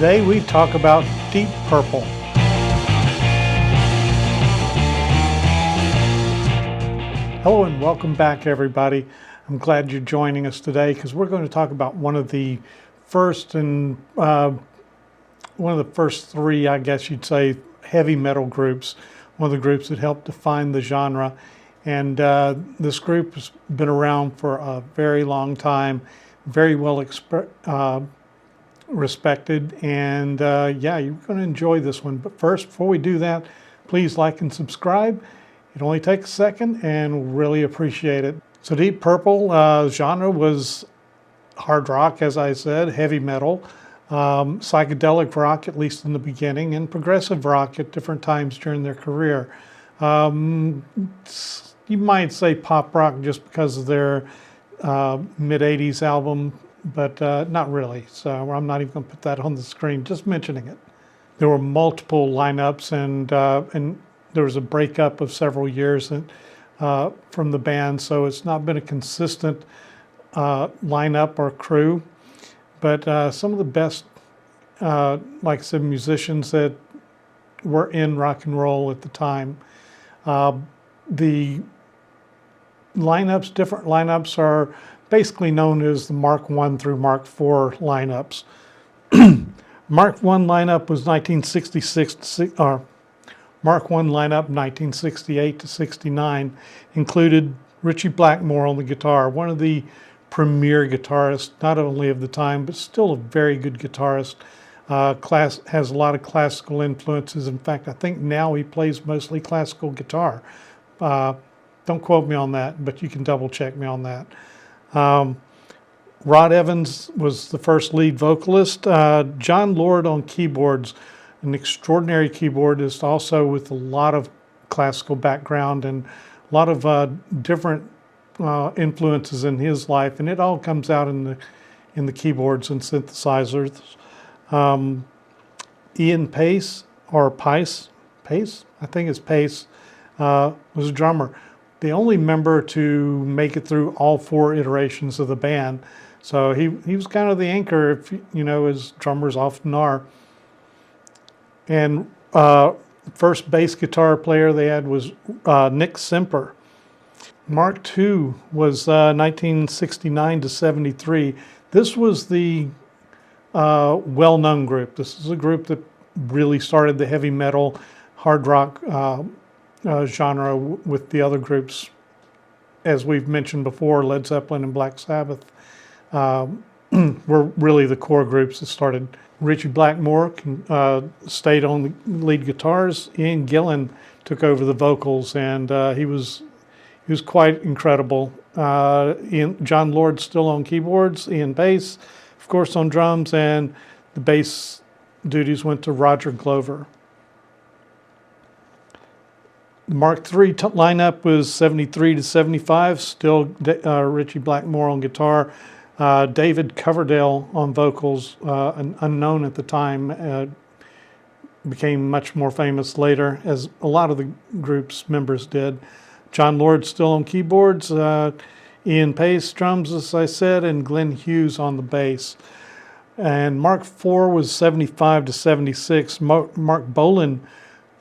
Today we talk about Deep Purple. Hello and welcome back, everybody. I'm glad you're joining us today because we're going to talk about one of the first three, I guess you'd say, heavy metal groups. One of the groups that helped define the genre. And this group has been around for a very long time, very well respected, and yeah, you're going to enjoy this one. But first, before we do that, please like and subscribe. It only takes a second and we'll really appreciate it. So Deep Purple genre was hard rock, as I said, heavy metal, psychedelic rock, at least in the beginning, and progressive rock at different times during their career. You might say pop rock just because of their mid-'80s album, but not really. So I'm not even going to put that on the screen, just mentioning it. There were multiple lineups, and there was a breakup of several years from the band, so it's not been a consistent lineup or crew. But some of the best, like I said, musicians that were in rock and roll at the time. The lineups, different lineups, are basically known as the Mark I through Mark IV lineups. Mark I lineup was 1966, or Mark I lineup 1968 to 69 included Ritchie Blackmore on the guitar, one of the premier guitarists, not only of the time, but still a very good guitarist. Has a lot of classical influences. In fact, I think now he plays mostly classical guitar. Don't quote me on that, but you can double check me on that. Rod Evans was the first lead vocalist. John Lord on keyboards, an extraordinary keyboardist, also with a lot of classical background and a lot of different influences in his life, and it all comes out in the keyboards and synthesizers. Ian Pace, or Pace, I think it's Pace, was a drummer. The only member to make it through all four iterations of the band. So he was kind of the anchor, if you know, as drummers often are. And first bass guitar player they had was Nick Semper. Mark II was 1969 to 73. This was the well-known group. This is a group that really started the heavy metal, hard rock genre with the other groups, as we've mentioned before. Led Zeppelin and Black Sabbath were really the core groups that started. Ritchie Blackmore stayed on the lead guitars. Ian Gillan took over the vocals, and he was quite incredible. John Lord still on keyboards, Ian bass, of course, on drums, and the bass duties went to Roger Glover. The Mark III lineup was 73 to 75, still Ritchie Blackmore on guitar, David Coverdale on vocals, unknown at the time, became much more famous later, as a lot of the group's members did. John Lord still on keyboards, Ian Pace drums, as I said, and Glenn Hughes on the bass. And Mark IV was 75 to 76. Mark Bolan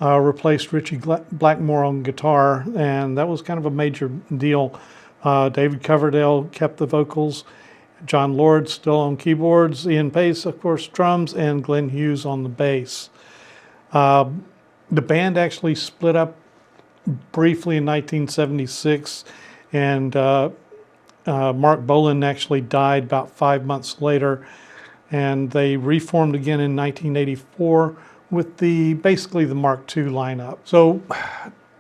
replaced Ritchie Blackmore on guitar, and that was kind of a major deal. David Coverdale kept the vocals, John Lord still on keyboards, Ian Pace, of course, drums, and Glenn Hughes on the bass. The band actually split up briefly in 1976, and Mark Bolan actually died about 5 months later, and they reformed again in 1984 with basically the Mark II lineup. So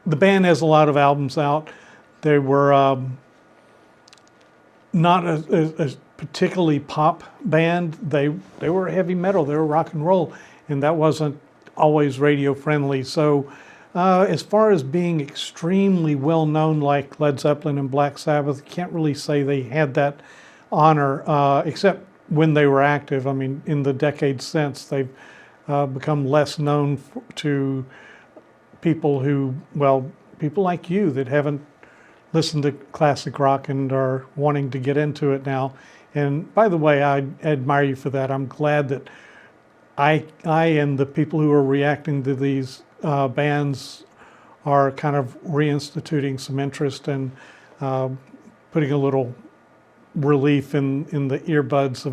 the band has a lot of albums out. They were not a particularly pop band. They were heavy metal, they were rock and roll, and that wasn't always radio friendly. So as far as being extremely well known like Led Zeppelin and Black Sabbath, can't really say they had that honor, except when they were active. I mean, in the decades since, they've become less known to people who, well, people like you that haven't listened to classic rock and are wanting to get into it now. And by the way, I admire you for that. I'm glad that I and the people who are reacting to these bands are kind of reinstituting some interest and putting a little relief in the earbuds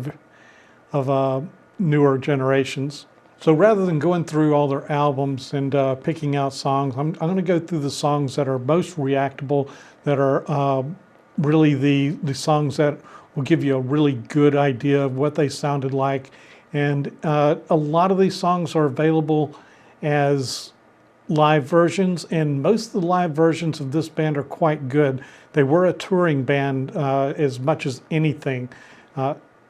of newer generations. So rather than going through all their albums and picking out songs, I'm going to go through the songs that are most reactable, that are really the songs that will give you a really good idea of what they sounded like. And a lot of these songs are available as live versions, and most of the live versions of this band are quite good. They were a touring band as much as anything,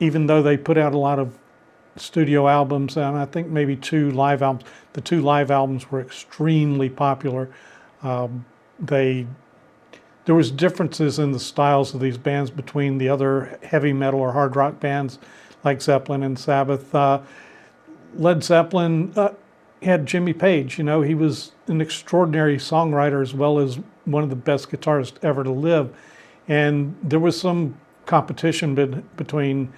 even though they put out a lot of studio albums, and I think maybe 2 live albums. The 2 live albums were extremely popular. There was differences in the styles of these bands between the other heavy metal or hard rock bands like Zeppelin and Sabbath. Led Zeppelin had Jimmy Page. You know, he was an extraordinary songwriter as well as one of the best guitarists ever to live. And there was some competition between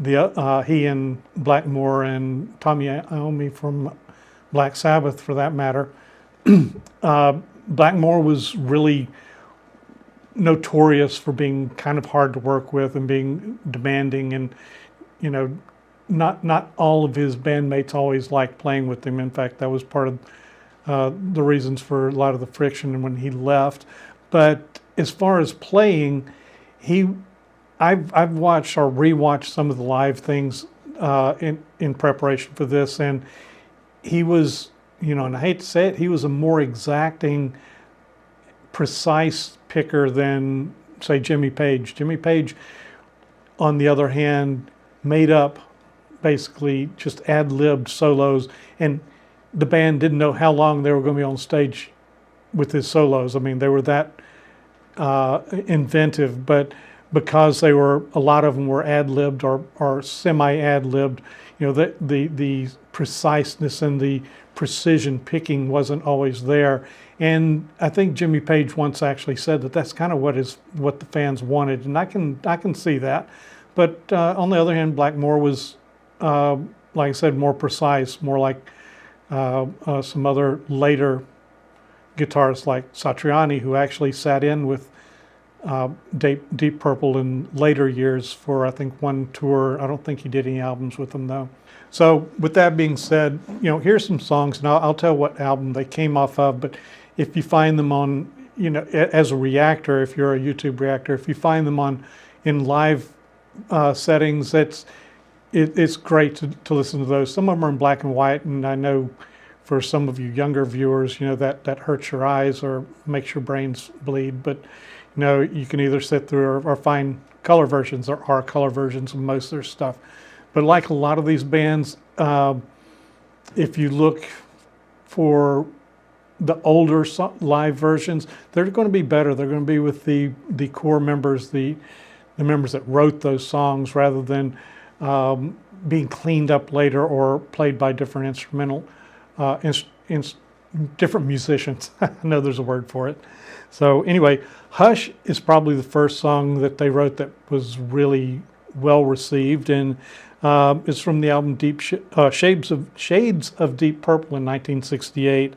he and Blackmore and Tommy Iommi from Black Sabbath, for that matter. Blackmore was really notorious for being kind of hard to work with and being demanding, and you know, not all of his bandmates always liked playing with him. In fact, that was part of the reasons for a lot of the friction when he left. But as far as playing, I've watched or rewatched some of the live things in preparation for this, and he was, you know, and I hate to say it, he was a more exacting, precise picker than, say, Jimmy Page. Jimmy Page, on the other hand, made up, basically just ad-libbed solos, and the band didn't know how long they were going to be on stage with his solos. I mean, they were that inventive, but because a lot of them were ad-libbed or semi-ad-libbed, you know, the preciseness and the precision picking wasn't always there. And I think Jimmy Page once actually said that that's kind of what the fans wanted, and I can see that. But on the other hand, Blackmore was, like I said, more precise, more like some other later guitarists like Satriani, who actually sat in with Deep Purple in later years for, I think, one tour. I don't think he did any albums with them, though. So with that being said, you know, here's some songs, and I'll tell what album they came off of. But if you find them on, you know, as a reactor, if you're a YouTube reactor, if you find them in live settings, it's great to listen to those. Some of them are in black and white, and I know for some of you younger viewers, you know, that hurts your eyes or makes your brains bleed. But you know, you can either sit through or find color versions. There are color versions of most of their stuff. But like a lot of these bands, if you look for the older live versions, they're going to be better. They're going to be with the core members, the members that wrote those songs, rather than being cleaned up later or played by different different musicians. I know there's a word for it. So anyway, Hush is probably the first song that they wrote that was really well received, and it's from the album Shades of Deep Purple in 1968.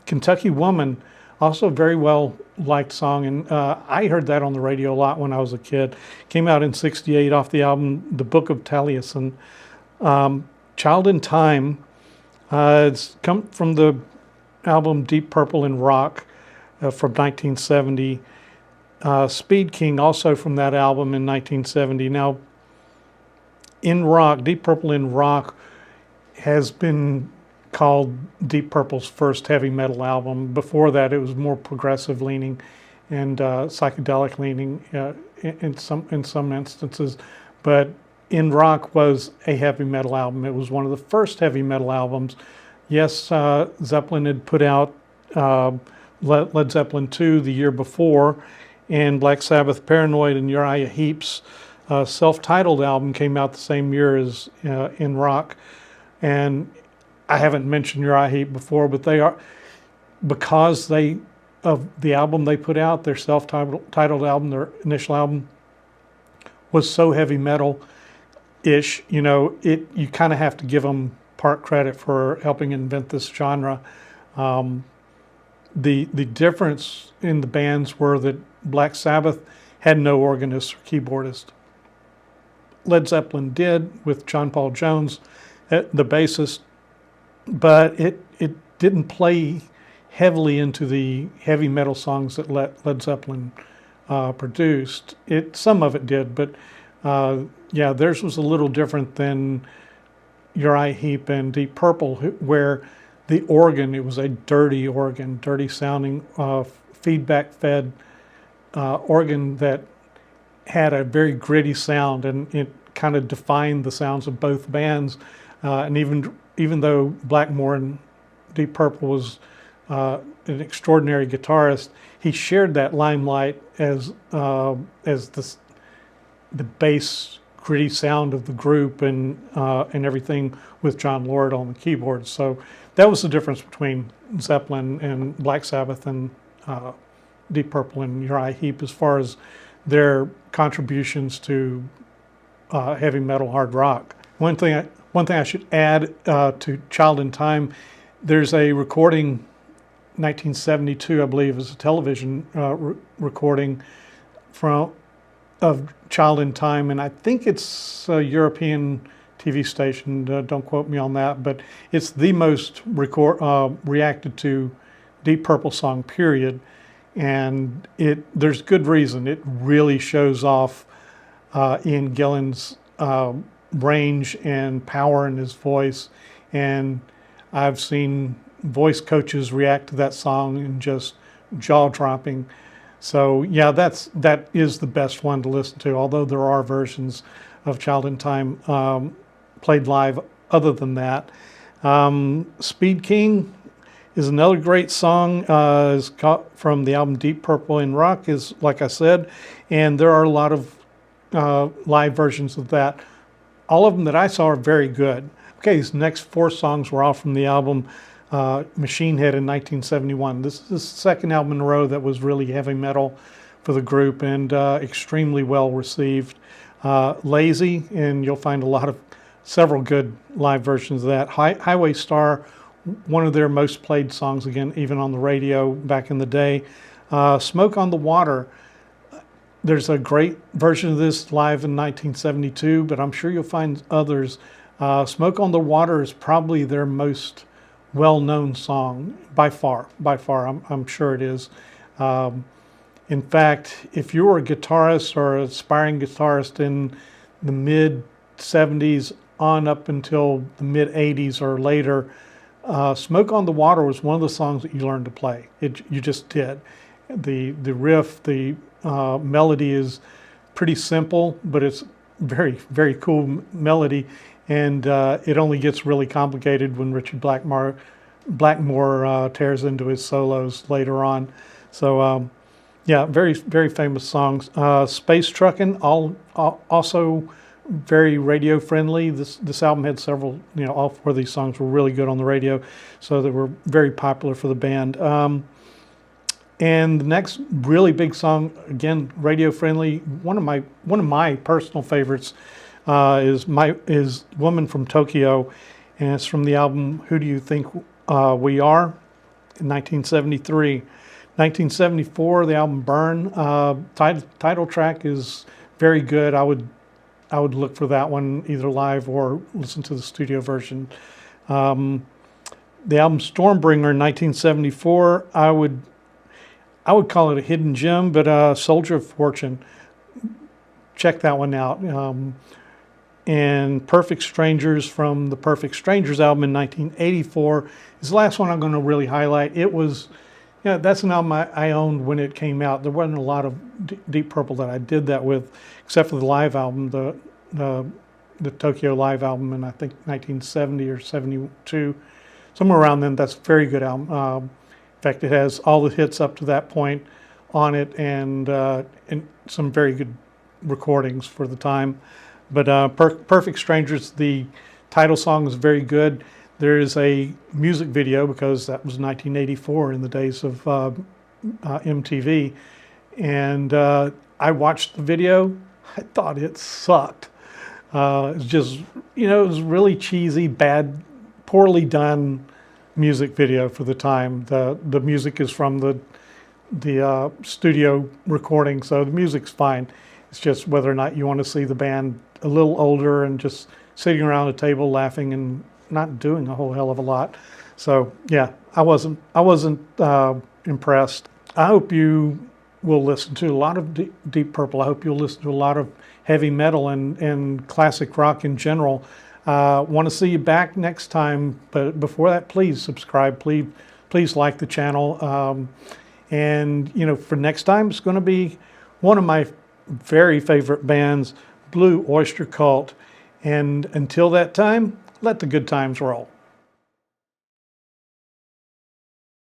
Kentucky Woman, also a very well liked song, and I heard that on the radio a lot when I was a kid. Came out in '68 off the album The Book of Taliesin. Child in Time, it's come from the album Deep Purple in Rock from 1970. Speed King, also from that album in 1970. Now, in rock, Deep Purple in Rock has been called Deep Purple's first heavy metal album. Before that, it was more progressive leaning and psychedelic leaning in some instances. But In Rock was a heavy metal album. It was one of the first heavy metal albums. Yes, Zeppelin had put out Led Zeppelin II the year before, and Black Sabbath Paranoid and Uriah Heep's self-titled album came out the same year as In Rock. And I haven't mentioned Uriah Heep before, but they are, because of the album they put out, their self-titled album, their initial album, was so heavy metal. ish. You know, you kind of have to give them part credit for helping invent this genre. The difference in the bands were that Black Sabbath had no organist or keyboardist. Led Zeppelin did with John Paul Jones, the bassist, but it didn't play heavily into the heavy metal songs that Led Zeppelin produced. Some of it did, but yeah, theirs was a little different than Uriah Heep and Deep Purple, where the organ, it was a dirty organ, dirty sounding, feedback fed organ that had a very gritty sound, and it kind of defined the sounds of both bands. And even though Blackmore and Deep Purple was an extraordinary guitarist, he shared that limelight as the bass gritty sound of the group and everything with John Lord on the keyboards. So that was the difference between Zeppelin and Black Sabbath and Deep Purple and Uriah Heep as far as their contributions to heavy metal, hard rock. One thing I should add to Child in Time, there's a recording, 1972, I believe, is a television recording of Child in Time, and I think it's a European TV station. Don't quote me on that, but it's the most reacted to Deep Purple song, period. And there's good reason. It really shows off Ian Gillan's range and power in his voice. And I've seen voice coaches react to that song and just jaw dropping. So yeah, that is the best one to listen to, although there are versions of Child in Time played live other than that. Speed King is another great song, is from the album Deep Purple in Rock, is like I said, and there are a lot of live versions of that. All of them that I saw are very good. Okay, these next 4 songs were all from the album Machine Head in 1971. This is the second album in a row that was really heavy metal for the group and extremely well received. Lazy, and you'll find several good live versions of that. Highway Star, one of their most played songs, again, even on the radio back in the day. Smoke on the Water, there's a great version of this live in 1972, but I'm sure you'll find others. Smoke on the Water is probably their most well-known song by far. I'm sure it is. In fact, if you were a guitarist or an aspiring guitarist in the mid-70s on up until the mid-80s or later, Smoke on the Water was one of the songs that you learned to play. You just did. The riff, the melody is pretty simple, but it's very, very cool melody. And it only gets really complicated when Richie Blackmore tears into his solos later on. So yeah, very, very famous songs. Space Truckin', also very radio friendly. This album had several, all 4 of these songs were really good on the radio, so they were very popular for the band. And the next really big song, again, radio friendly, one of my personal favorites is Woman from Tokyo, and it's from the album Who Do You Think We Are in 1973. 1974, the album Burn, title track is very good. I would look for that one either live or listen to the studio version. The album Stormbringer in 1974, I would call it a hidden gem, but Soldier of Fortune, check that one out. And Perfect Strangers from the Perfect Strangers album in 1984 is the last one I'm going to really highlight. It was, that's an album I owned when it came out. There wasn't a lot of Deep Purple that I did that with, except for the live album, the Tokyo live album in I think 1970 or 72, somewhere around then. That's a very good album. In fact, it has all the hits up to that point on it, and some very good recordings for the time. But Perfect Strangers, the title song is very good. There is a music video, because that was 1984 in the days of MTV. And I watched the video. I thought it sucked. It's just, it was really cheesy, bad, poorly done music video for the time. The music is from the studio recording, so the music's fine. It's just whether or not you want to see the band a little older and just sitting around a table laughing and not doing a whole hell of a lot. So yeah, I wasn't impressed. I hope you will listen to a lot of Deep Purple. I hope you'll listen to a lot of heavy metal and classic rock in general. Want to see you back next time, but before that, please subscribe. Please like the channel. And for next time, it's going to be one of my very favorite bands, Blue Oyster Cult. And until that time, let the good times roll.